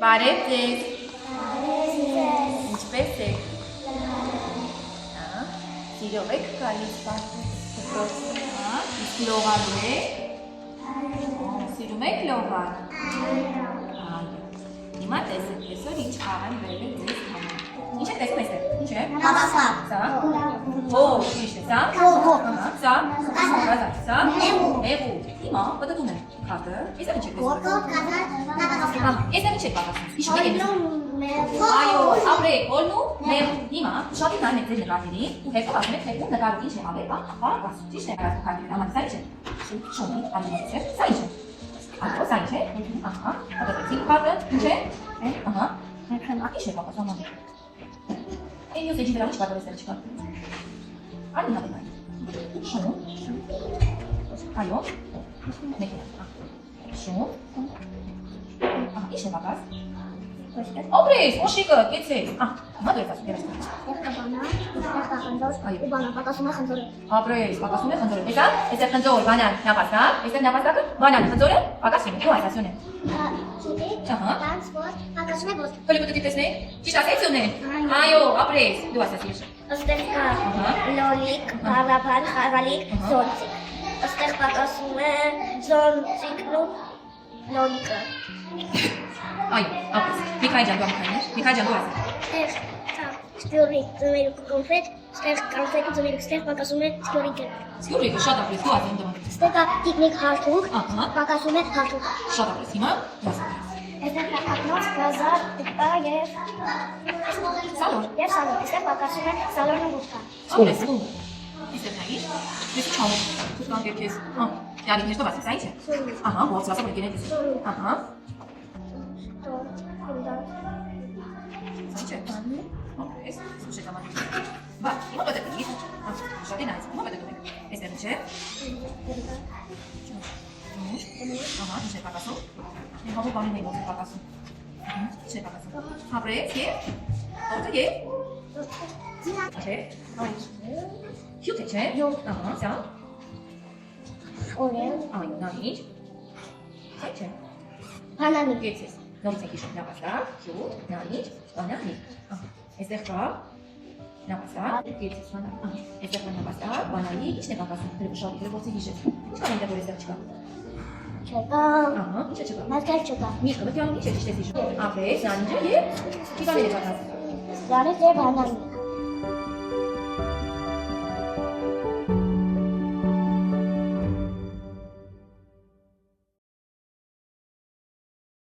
Բարև ձեզ։ Ինչպե՞ս եք։ Սիրով եք գալիս դպրոց։ Իսկ լողալու եք։ Սիրում եք լողալ։ Հիմա տեսեք, այսօր ինչ աղան բերել ձեզ համար։ Ինչ եք տեսնում այստեղ։ Ինչ է։ Հավասար։ Սա։ Ո՞վ ճիշտ է, սա։ Սա։ Սա։ Հեղու։ Հիմա պատտում եմ քարտը։ Այսօր ինչ եք տեսնում։ Այսօր ինչ եք պատասխանում։ Հիշում եք։ Այո, ապրեք, օրնու մեր հիմա շատ նայում եք ձեր նկարներին ու հետո ասում եք հետո նկարը ինչ է հավելա, ապա ասում ճիշտ է կարծիքին, աման սա ինչ է։ Շունի, անիմացիա, սա ինչ է։ Այո, սա ինչ է։ Ահա, պատտեցիք քարտը, ինչ է։ Ահա։ Ինչ է պատասխանում։ Ei, eu sei de verdade para você, tipo. Ah, não tem mais. Chão. Aí, ó. Chão. Ah, isso é bacana. Oh, Pris, oh, Chica, que é? Ah, não é fácil, Ah, Pris, bacana, xanzor. Esse é xanzor, banana, na pasta. Esse é na pasta, banana, xanzor. Bacana, tu vai fazer, né? Qual é o que tu tens, né? Te está certo, né? Ai, ó, Pris, tu vai fazer isso. Osteka, lolik, parapan, haralik, zonzik. Osteka pakasme, zonzik, no, lolika. Ai, Pris, Mikhail Can, Mikhail Can, tu vai fazer. Spiorik, zomelijk confet, sterk confet, zomelijk sterk pakasme, spiorik. Spiorik, շատ ապրես, դու ասեմ դու։ Ստեկա տիկնիկ հարթուկ, Ահա։ pakasme հարթուկ։ Շատ ապրես, հիմա դասը։ Esteka aknos, gazar, տիկա եւ Սալոր։ Եվ սալոր, այստեղ pakasme սալորն ու գուտկա։ Ապրես, դու։ Իսկ նայիր։ Ես չամ։ Դու կան դեպքես։ Յարի նեշտո ասես, այ չէ։ Ահա, ո՞ց ասա որ գնես։ Ահա։ Ինչ է։ Ապրես, սուշե կաման։ Բա, հիմա պետք է դիք։ Շատ է նայած, հիմա պետք է դեք։ Էստեղ ինչ է։ Ահա, ինչ է pakasում։ Ես հողը բանի նեյ ո՞ց է pakasում։ Ինչ է pakasում։ Ապրես, եւ։ Ո՞ց է։ Չէ։ Հյութ է, չէ։ Ահա, սա։ Օրեն, Այո, նայիր։ Սա չէ։ բանանի։ Գեցես։ Նորից եք հիշում նապաստակ, հյութ, նայիր, բանանի։ Այստեղ կա նապաստակ, գեցես բանանի։ Այստեղ կա նապաստակ, բանանի, ի՞նչն է pakasում։ Դրե շատ դրե իշես։ Ինչ կան այնտեղ որ այստեղ չկա։ Չկա։ Ահա, ինչ է չկա։ Մատկալ չկա։ Միշտ պետք է անում ինչ է ճիշտ է հիշում։ Ապրես, նայիր եւ։ Ինչ կան այդտեղ։ Զարից եւ բանանի։